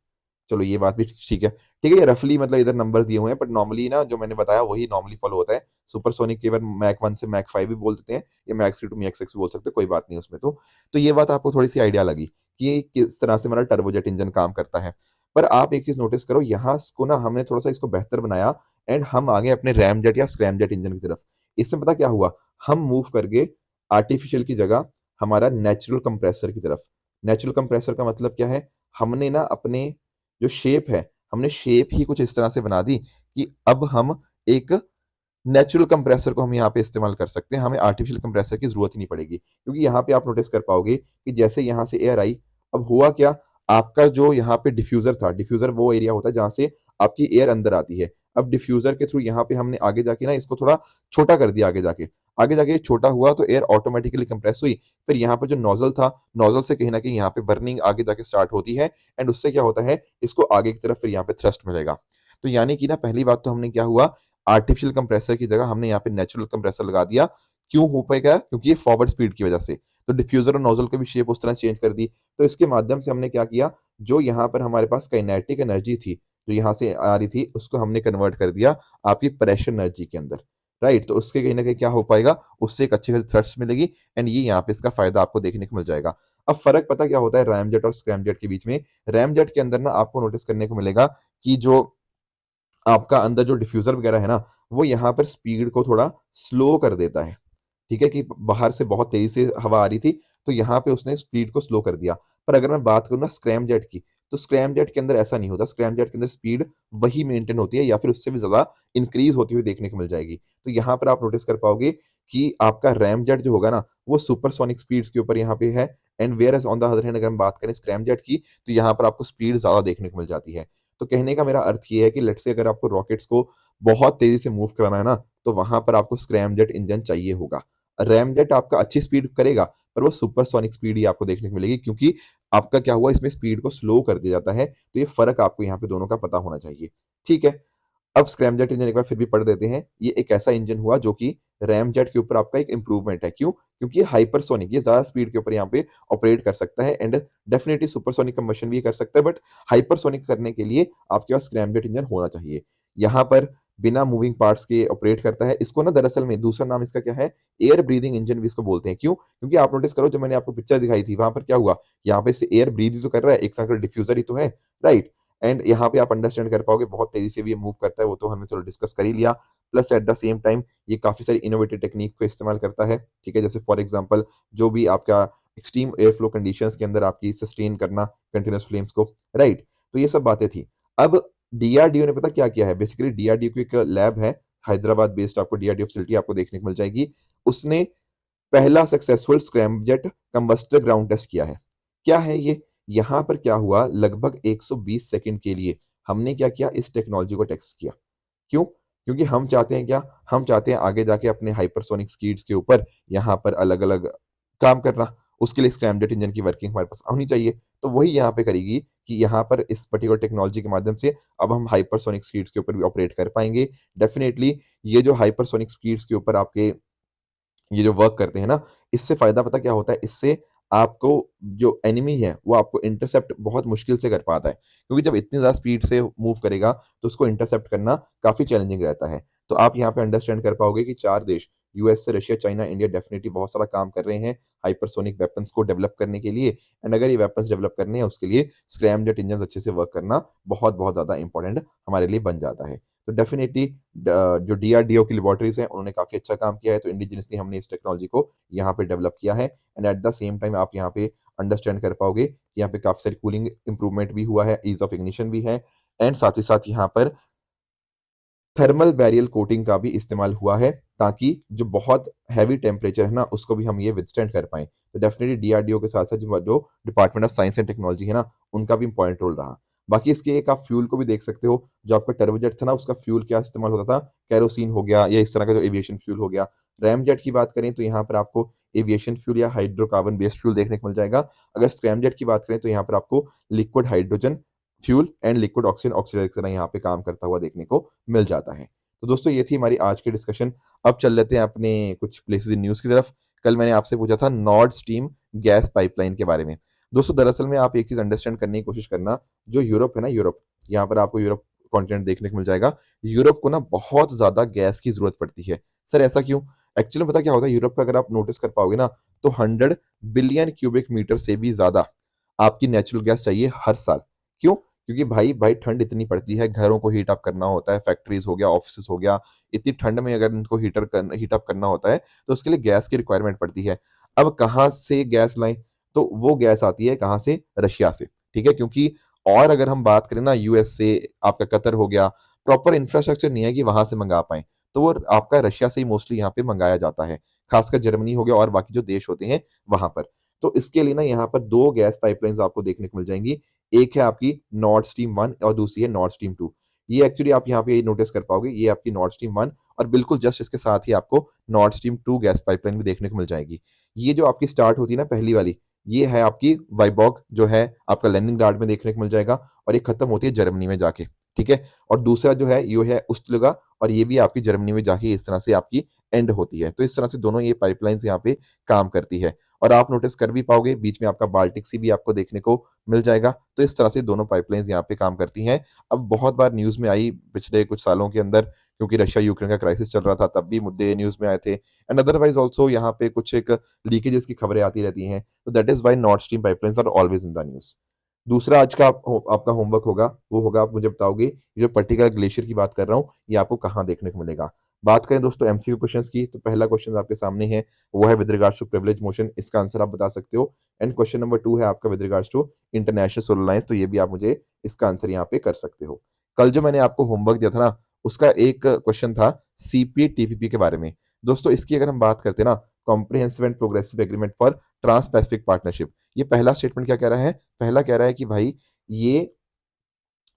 चलो ये बात भी ठीक है। ठीक है, ये रफली मतलब इधर नंबर्स दिए हुए हैं, बट नॉर्मली ना जो मैंने बताया वही नॉर्मली फॉलो होता है। सुपरसोनिक केवल मैक 1 से मैक 5 भी बोल देते हैं, या मैक 3 टू मैक 6 भी बोल सकते हैं, कोई बात नहीं उसमें। तो ये बात आपको थोड़ी सी आइडिया लगी कि ये किस तरह से हमारा टर्बोजेट इंजन काम करता है। पर आप एक चीज नोटिस करो, यहाँ को ना हमने थोड़ा सा इसको बेहतर बनाया, एंड हम आगे अपने रैमजेट या स्क्रैमजेट इंजन की तरफ। इसमें पता क्या हुआ, हम मूव कर गए आर्टिफिशियल की जगह हमारा नेचुरल कंप्रेसर की तरफ। नेचुरल कंप्रेसर का मतलब क्या है, हमने ना अपने जो शेप है, हमने शेप ही कुछ इस तरह से बना दी कि अब हम एक नेचुरल कंप्रेसर को हम यहाँ पे इस्तेमाल कर सकते हैं, हमें आर्टिफिशियल कंप्रेसर की जरूरत ही नहीं पड़ेगी। क्योंकि यहाँ पे आप नोटिस कर पाओगे कि जैसे यहाँ से एयर आई, अब हुआ क्या, आपका जो यहाँ पे डिफ्यूजर था, डिफ्यूजर वो एरिया होता है जहां से आपकी एयर अंदर आती है। अब डिफ्यूजर के थ्रू यहाँ पे हमने आगे जाके ना इसको थोड़ा छोटा कर दिया, आगे जाके छोटा हुआ तो एयर ऑटोमेटिकली कंप्रेस हुई। फिर यहाँ पर जो नोजल था, नोजल से कहीं ना कहीं यहाँ पे बर्निंग आगे जाके स्टार्ट होती है, एंड उससे क्या होता है, इसको आगे की तरफ फिर यहाँ पे थ्रस्ट मिलेगा। तो यानी कि ना पहली बात तो हमने क्या हुआ, आर्टिफिशियल कंप्रेसर की जगह हमने यहाँ पे नेचुरल कंप्रेसर लगा दिया। क्यों हो पाएगा? क्योंकि ये फॉरवर्ड स्पीड की वजह से। तो डिफ्यूजर और नोजल की भी शेप उस तरह चेंज कर दी। तो इसके माध्यम से हमने क्या किया, जो यहाँ पर हमारे पास काइनेटिक एनर्जी थी, जो यहाँ से आ रही थी, उसको हमने कन्वर्ट कर दिया आपकी प्रेशर एनर्जी के अंदर। राइट, तो उसके कहीं ना कहीं क्या हो पाएगा, उससे एक अच्छी खासी थ्रस्ट मिलेगी, एंड ये यहाँ पे इसका फायदा आपको देखने को मिल जाएगा। अब फर्क पता क्या होता है रैमजेट और स्क्रैमजेट के बीच में? रैमजेट के अंदर ना आपको नोटिस करने को मिलेगा कि जो आपका अंदर जो डिफ्यूजर वगैरह है ना, वो यहाँ पर स्पीड को थोड़ा स्लो कर देता है। ठीक है, कि बाहर से बहुत तेजी से हवा आ रही थी, तो यहाँ पे उसने स्पीड को स्लो कर दिया। पर अगर मैं बात करूँ ना स्क्रैम जेट की, तो स्क्रैम जेट के अंदर ऐसा नहीं होता। स्क्रैम जेट के अंदर स्पीड वही मेंटेन होती है, या फिर उससे भी ज्यादा इंक्रीज होती हुई देखने को मिल जाएगी। तो यहाँ पर आप नोटिस कर पाओगे कि आपका रैम जेट जो होगा ना, वो सुपरसोनिक स्पीड्स के ऊपर यहाँ पे है। And whereas on the other hand अगर हम बात करें स्क्रैम जेट की, तो यहाँ पर आपको स्पीड ज्यादा देखने को मिल जाती है। तो कहने का मेरा अर्थ ये है कि लेट्स से अगर आपको रॉकेट्स को बहुत तेजी से मूव कराना है ना, तो वहां पर आपको स्क्रैम जेट इंजन चाहिए होगा। रैमजेट आपका अच्छी स्पीड करेगा, पर वो सुपरसोनिक स्पीड ही आपको देखने को मिलेगी, क्योंकि आपका क्या हुआ, इसमें स्पीड को स्लो कर दिया जाता है। तो ये फर्क आपको यहाँ पे दोनों का पता होना चाहिए। ठीक है, अब स्क्रैमजेट इंजन एक बार फिर भी पढ़ देते हैं। ये एक ऐसा इंजन हुआ जो कि रैमजेट के ऊपर आपका एक इंप्रूवमेंट है। क्यों? क्योंकि ये हाइपरसोनिक, ये ज्यादा स्पीड के ऊपर यहाँ पे ऑपरेट कर सकता है, एंड डेफिनेटली सुपरसोनिक कंबशन भी कर सकता है, बट हाइपरसोनिक करने के लिए आपके पास स्क्रैमजेट इंजन होना चाहिए। यहाँ पर बिना मूविंग पार्ट्स के ऑपरेट करता है। इसको ना दरअसल में दूसरा नाम इसका क्या है, एयर ब्रीदिंग इंजन भी इसको बोलते हैं। क्यों? क्योंकि आप नोटिस करो, जो मैंने आपको पिक्चर दिखाई थी, वहां पर क्या हुआ, यहाँ पे से एयर ब्रीद ही तो कर रहा है, एक तरह का डिफ्यूजर ही तो है। राइट, एंड यहाँ पे आप अंडरस्टैंड कर पाओगे बहुत तेजी से भी ये मूव करता है, वो तो हमने चलो डिस्कस कर ही लिया। Plus eight the same time ये काफी सारी इनोवेटिव टेक्निक को इस्तेमाल करता है। ठीक है, जैसे फॉर एग्जांपल जो भी आपका एक्सट्रीम एयर फ्लो कंडीशंस के अंदर आपकी सस्टेन करना कंटिन्यूअस फ्लेम्स को। राइट, तो ये सब बातें थी। अब डीआरडीओ ने पता क्या किया है, बेसिकली डीआरडीओ की एक लैब है हैदराबाद बेस्ड, आपको डीआरडीओ फैसिलिटी आपको देखने को मिल जाएगी। उसने पहला successful scramjet combustor ground test किया है। क्या है ये? यहां पर क्या हुआ, लगभग 120 सेकंड के लिए हमने क्या किया, इस टेक्नोलॉजी को टेस्ट किया। क्यों? क्योंकि हम चाहते हैं क्या, हम चाहते हैं आगे जाके अपने हाइपरसोनिक स्पीड्स के ऊपर यहाँ पर अलग अलग काम करना। उसके लिए स्क्रैमजेट इंजन की वर्किंग हमारे पास होनी चाहिए। तो वही यहाँ पे करेगी कि यहाँ पर इस पर्टिकुलर टेक्नोलॉजी के माध्यम से अब हम हाइपरसोनिक स्पीड्स के ऊपर भी ऑपरेट कर पाएंगे। डेफिनेटली ये जो हाइपरसोनिक स्पीड्स के ऊपर आपके ये जो वर्क करते हैं ना, इससे फायदा पता क्या होता है, इससे आपको जो एनिमी है वो आपको इंटरसेप्ट बहुत मुश्किल से कर पाता है। क्योंकि जब इतनी ज्यादा स्पीड से मूव करेगा, तो उसको इंटरसेप्ट करना काफी चैलेंजिंग रहता है। तो आप यहाँ पे अंडरस्टैंड कर पाओगे कि चार देश, यूएस से रशिया, चाइना, इंडिया, डेफिनेटली बहुत सारा काम कर रहे हैं हाइपरसोनिक वेपन्स को डेवलप करने के लिए। एंड अगर ये वेपन्स डेवलप करने हैं, उसके लिए स्क्रैमजेट इंजन अच्छे से वर्क करना बहुत बहुत ज्यादा इंपॉर्टेंट हमारे लिए बन जाता है। तो डेफिनेटली जो डीआरडीओ की लेबोरेटरीज हैं, उन्होंने काफी अच्छा काम किया है। तो इंडिजिनसली हमने इस टेक्नोलॉजी को यहाँ पे डेवलप किया है। And at the same time आप यहाँ पे अंडरस्टैंड कर पाओगे कि यहाँ पे काफी सारी कूलिंग इंप्रूवमेंट भी हुआ है, ईज ऑफ इग्निशन भी है, एंड साथ ही साथ यहाँ पर थर्मल बैरियल कोटिंग का भी इस्तेमाल हुआ है, ताकि जो बहुत हैवी टेम्परेचर है ना, उसको भी हम ये विदस्टैंड कर पाएं। तो डेफिनेटली डीआरडीओ के साथ साथ जो department of science and technology है ना, उनका भी इंपॉर्टेंट रोल रहा। बाकी इसके एक आप फ्यूल को भी देख सकते हो। जो आपका टर्बोजेट था ना, उसका फ्यूल क्या इस्तेमाल होता था, कैरोसिन हो गया, या इस तरह का जो एविएशन फ्यूल हो गया। रैमजेट की बात करें तो यहाँ पर आपको एविएशन फ्यूल या हाइड्रोकार्बन बेस्ड फ्यूल देखने को मिल जाएगा। अगर स्क्रैमजेट की बात करें तो यहाँ पर आपको liquid hydrogen fuel and liquid oxygen oxidiser की तरह यहाँ पे काम करता हुआ देखने को मिल जाता है। तो दोस्तों ये थी हमारी आज की डिस्कशन। अब चल लेते हैं अपने कुछ प्लेसेस इन न्यूज़ की तरफ। कल मैंने आपसे पूछा था नॉर्ड स्ट्रीम गैस पाइपलाइन के बारे में। दोस्तों दरअसल में आप एक चीज़ अंडरस्टैंड करने की कोशिश करना, जो यूरोप है ना, यूरोप, यहाँ पर आपको यूरोप कॉन्टिनेंट देखने को मिल जाएगा। यूरोप को ना बहुत ज़्यादा गैस की ज़रूरत पड़ती है। सर ऐसा क्यों? एक्चुअली पता क्या होता है, यूरोप का अगर आप नोटिस कर पाओगे ना, तो 100 बिलियन क्यूबिक मीटर से भी ज़्यादा आपकी नेचुरल गैस चाहिए हर साल। क्यों? क्योंकि भाई भाई ठंड इतनी पड़ती है, घरों को हीट अप करना होता है, फैक्ट्रीज हो गया, ऑफिस हो गया, इतनी ठंड में अगर इनको हीट अप करना होता है तो उसके लिए गैस की रिक्वायरमेंट पड़ती है। अब कहाँ से गैस लाएं? तो वो गैस आती है कहाँ से? रशिया से। ठीक है, क्योंकि और अगर हम बात करें ना, यूएस से, आपका कतर हो गया, प्रॉपर इंफ्रास्ट्रक्चर नहीं है कि वहां से मंगा पाए, तो वो आपका रशिया से ही मोस्टली यहाँ पे मंगाया जाता है। खासकर जर्मनी हो गया और बाकी जो देश होते हैं वहां पर। तो इसके लिए ना यहाँ पर दो गैस पाइपलाइंस आपको देखने को मिल जाएंगी। एक है आपकी नॉर्ड स्ट्रीम 1 और दूसरी है नॉर्ड स्ट्रीम 2। ये एक्चुअली आप यहाँ पे नोटिस कर पाओगे, ये आपकी नॉर्ड स्ट्रीम 1 और बिल्कुल जस्ट इसके साथ ही आपको नॉर्ड स्ट्रीम 2 गैस पाइपलाइन भी देखने को मिल जाएगी। ये जो आपकी स्टार्ट होती है ना पहली वाली, ये है आपकी वाइबॉग, जो है आपका लेनिनग्राड में देखने को मिल जाएगा, और ये खत्म होती है जर्मनी में जाके। ठीक है, और दूसरा जो है ये है उस्तलुगा, और ये भी आपकी जर्मनी में जाके इस तरह से आपकी एंड होती है। तो इस तरह से दोनों ये पाइपलाइंस यहाँ पे काम करती है। और आप नोटिस कर भी पाओगे बीच में आपका बाल्टिक सी भी आपको देखने को मिल जाएगा। तो इस तरह से दोनों पाइपलाइंस यहाँ पे काम करती हैं। अब बहुत बार न्यूज़ में आई पिछले कुछ सालों के अंदर, क्योंकि रशिया यूक्रेन का क्राइसिस चल रहा था, तब भी मुद्दे न्यूज़ में आए थे, एंड अदरवाइज ऑल्सो यहाँ पे कुछ एक लीकेजेस की खबरें आती रहती हैं। तो that is why North Stream pipelines are always in the news. दूसरा आज का आपका होमवर्क होगा, वो होगा आप मुझे बताओगे ये जो पर्टिकुलर ग्लेशियर की बात कर रहा हूँ ये आपको कहाँ देखने को मिलेगा। बात करें दोस्तों एमसीक्यू क्वेश्चंस की, तो पहला क्वेश्चन आपके सामने है, वो है with regards to privilege motion, इसका आंसर आप बता सकते हो। एंड क्वेश्चन नंबर 2 है आपका with regards to international solar alliance, तो ये भी आप मुझे इसका आंसर यहाँ पे कर सकते हो। कल जो मैंने आपको होमवर्क दिया था ना, उसका एक क्वेश्चन था सीपीटीपीपी के बारे में। दोस्तों इसकी अगर हम बात करते हैं ना, comprehensive and progressive agreement for trans pacific partnership, ये पहला स्टेटमेंट क्या कह रहा है? पहला कह रहा है कि भाई ये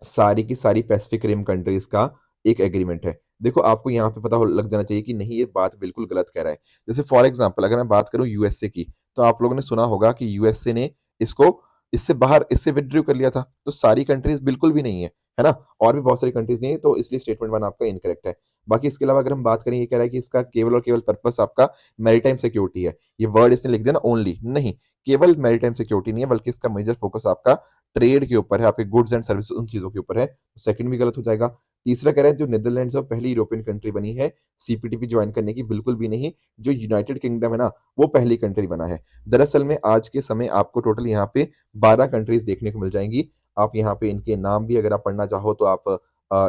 सारी की सारी पैसिफिक रिम कंट्रीज का एक एग्रीमेंट है। देखो आपको यहाँ पे पता हो लग जाना चाहिए कि नहीं ये बात बिल्कुल गलत कह रहा है। जैसे फॉर एग्जांपल अगर मैं बात करूँ यूएसए की, तो आप लोगों ने सुना होगा कि यूएसए ने इसको इससे विथड्रॉ कर लिया था। तो सारी कंट्रीज बिल्कुल भी नहीं है ना? और भी बहुत सारी कंट्रीज नहीं है, तो इसलिए स्टेटमेंट 1 आपका इनकरेक्ट है। बाकी इसके अलावा अगर हम बात करें, ये कह रहा है कि इसका केवल और केवल पर्पस आपका मैरीटाइम सिक्योरिटी है। ये वर्ड इसने लिख दिया ना ओनली, नहीं, केवल मैरीटाइम सिक्योरिटी नहीं है, बल्कि इसका मेजर फोकस आपका ट्रेड के ऊपर है, आपके गुड्स एंड सर्विस उन चीजों के ऊपर है। सेकंड भी गलत हो जाएगा। तीसरा कह रहे हैं जो नीदरलैंड्स और पहली यूरोपियन कंट्री बनी है सीपीटीपी ज्वाइन करने की, बिल्कुल भी नहीं। जो यूनाइटेड किंगडम है ना, वो पहली कंट्री बना है। दरअसल में आज के समय आपको टोटल यहाँ पे 12 कंट्रीज देखने को मिल जाएंगी। आप यहाँ पे इनके नाम भी अगर आप पढ़ना चाहो तो आप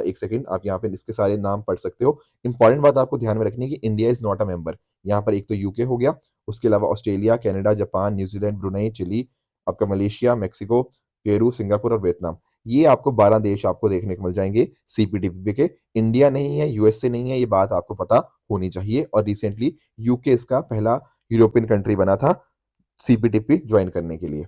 एक सेकंड, आप यहाँ पे इसके सारे नाम पढ़ सकते हो। इंपॉर्टेंट बात आपको ध्यान में रखनी है कि India is not a member. यहाँ पर एक तो यूके हो गया, उसके अलावा Australia, Canada, Japan, New Zealand, Brunei, Chile, आपका मलेशिया, मेक्सिको, पेरू, सिंगापुर और वियतनाम। ये आपको 12 देश आपको देखने को मिल जाएंगे सीपीटीपी के। इंडिया नहीं है, यूएसए नहीं है, ये बात आपको पता होनी चाहिए। और रिसेंटली यूके इसका पहला यूरोपियन कंट्री बना था सीपीटीपी ज्वाइन करने के लिए।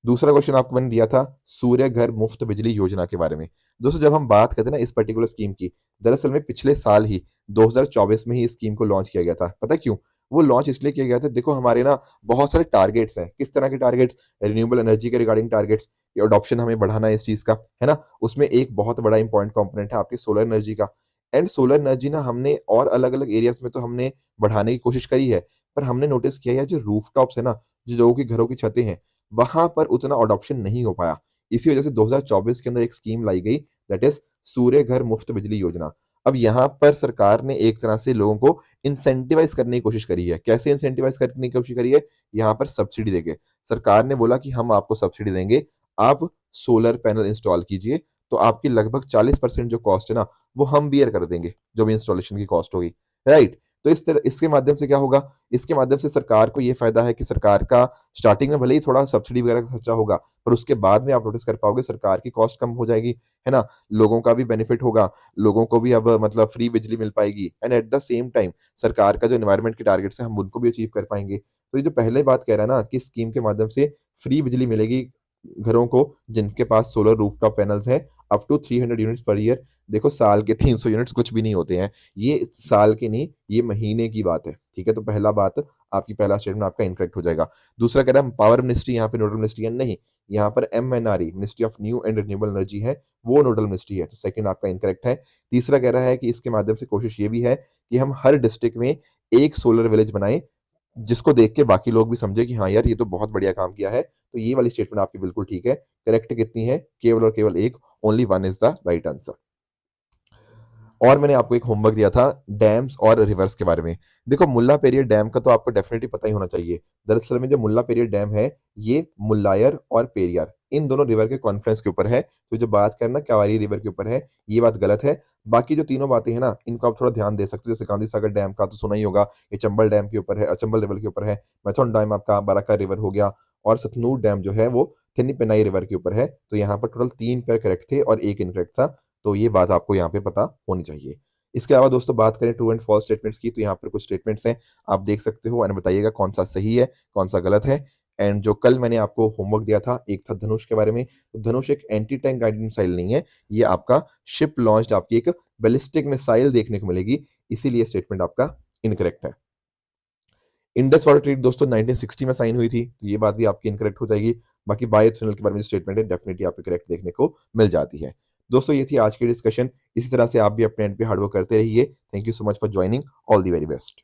दूसरा क्वेश्चन आपको मैंने दिया था सूर्य घर मुफ्त बिजली योजना के बारे में। दोस्तों जब हम बात करते हैं ना इस पर्टिकुलर स्कीम की, दरअसल में पिछले साल ही 2024 में ही इस स्कीम को लॉन्च किया गया था। पता है क्यों? वो लॉन्च इसलिए किया गया था, देखो हमारे ना बहुत सारे टारगेट्स हैं। किस तरह के टारगेट्स? रिन्यूएबल एनर्जी के रिगार्डिंग टारगेट्स, अडॉप्शन हमें बढ़ाना है इस चीज का, है ना? उसमें एक बहुत बड़ा इंपॉर्टेंट कंपोनेंट है आपकी सोलर एनर्जी का। एंड सोलर एनर्जी ना हमने और अलग अलग एरियाज में तो हमने बढ़ाने की कोशिश करी है, पर हमने नोटिस किया है जो रूफटॉप्स है ना, जो लोगों की घरों की छतें हैं, वहां पर उतना अडॉप्शन नहीं हो पाया। इसी वजह से 2024 के अंदर एक स्कीम लाई गई, दैट इज सूर्य घर मुफ्त बिजली योजना। अब यहाँ पर सरकार ने एक तरह से लोगों को इंसेंटिवाइज करने की कोशिश करी है। कैसे इंसेंटिवाइज करने की कोशिश करी है? यहाँ पर सब्सिडी देके सरकार ने बोला कि हम आपको सब्सिडी देंगे, आप सोलर पैनल इंस्टॉल कीजिए, तो आपकी लगभग 40% जो कॉस्ट है ना, वो हम बियर कर देंगे, जो भी इंस्टॉलेशन की कॉस्ट होगी, राइट? तो इस तरह इसके माध्यम से क्या होगा? इसके माध्यम से सरकार को ये फायदा है कि सरकार का स्टार्टिंग में भले ही थोड़ा सब्सिडी वगैरह का खर्चा होगा, पर उसके बाद में आप नोटिस कर पाओगे सरकार की कॉस्ट कम हो जाएगी, है ना? लोगों का भी बेनिफिट होगा, लोगों को भी अब मतलब फ्री बिजली मिल पाएगी, and at the same time सरकार का जो एनवायरनमेंट के टारगेट्स हैं हम उनको भी अचीव कर पाएंगे। तो ये जो पहले बात कह रहा है ना कि स्कीम के माध्यम से फ्री बिजली मिलेगी घरों को जिनके पास सोलर रूफटॉप पैनल्स है up to 300 units per year. देखो साल के 300 यूनिट्स कुछ भी नहीं होते हैं, ये साल के नहीं, ये महीने की बात है, ठीक है। तो पहला बात, आपकी पहला स्टेटमेंट आपका इनकरेक्ट हो जाएगा। दूसरा कह रहा है पावर मिनिस्ट्री यहाँ पे नोडल मिनिस्ट्री है, नहीं, यहाँ पर MNRE ministry of new and renewable energy है, वो नोडल मिनिस्ट्री है, तो सेकंड आपका इनकरेक्ट है। तीसरा कह रहा है कि इसके माध्यम से कोशिश ये भी है कि हम हर डिस्ट्रिक्ट में एक सोलर विलेज बनाएं, जिसको देख के बाकी लोग भी समझे कि हाँ यार ये तो बहुत बढ़िया काम किया है। तो ये वाली स्टेटमेंट आपकी बिल्कुल ठीक है। करेक्ट कितनी है? केवल और केवल एक, only one is the right answer. और मैंने आपको एक होमवर्क दिया था डैम्स और रिवर्स के बारे में। देखो मुल्ला पेरियर डैम का तो आपको डेफिनेटली पता ही होना चाहिए। दरअसल में जो मुल्ला पेरियर डैम है, ये मुल्लायर और पेरियार इन दोनों रिवर के कॉन्फ्रेंस के ऊपर है। तो जो बात करना कावेरी रिवर के ऊपर है, ये बात गलत है। बाकी जो तीनों बातें हैं ना, इनको आप थोड़ा ध्यान दे सकते हो। जैसे गांधी सागर डैम का तो सुना ही होगा, ये चंबल डैम के ऊपर है, चंबल रिवर के ऊपर है। मैथन डैम आपका बाराका रिवर हो गया, और सतनूर डैम जो है वो थिन्नी पेनाई रिवर के ऊपर है। तो यहाँ पर टोटल 3 पेयर करेक्ट थे और एक इनकरेक्ट था। तो ये बात आपको यहाँ पे पता होनी चाहिए। इसके अलावा दोस्तों बात करें ट्रू एंड फॉल्स स्टेटमेंट्स की, तो यहाँ पर कुछ स्टेटमेंट्स हैं, आप देख सकते हो एंड बताइएगा कौन सा सही है कौन सा गलत है। एंड जो कल मैंने आपको होमवर्क दिया था, एक था धनुष के बारे में, तो धनुष एक एंटी टैंक गाइडेड मिसाइल नहीं है, ये आपका शिप लॉन्च्ड आपकी एक बैलिस्टिक मिसाइल देखने को मिलेगी, इसीलिए स्टेटमेंट आपका इनकरेक्ट है। इंडस वाटर ट्रीटी दोस्तों 1960 में साइन हुई थी, तो ये बात भी आपकी इनकरेक्ट हो जाएगी। बाकी बायोथनल के बारे में जो स्टेटमेंट है डेफिनेटली आपको करेक्ट देखने को मिल जाती है। दोस्तों ये थी आज की डिस्कशन। इसी तरह से आप भी अपने एंड पे हार्डवर्क करते रहिए। Thank you so much for joining. All the very best.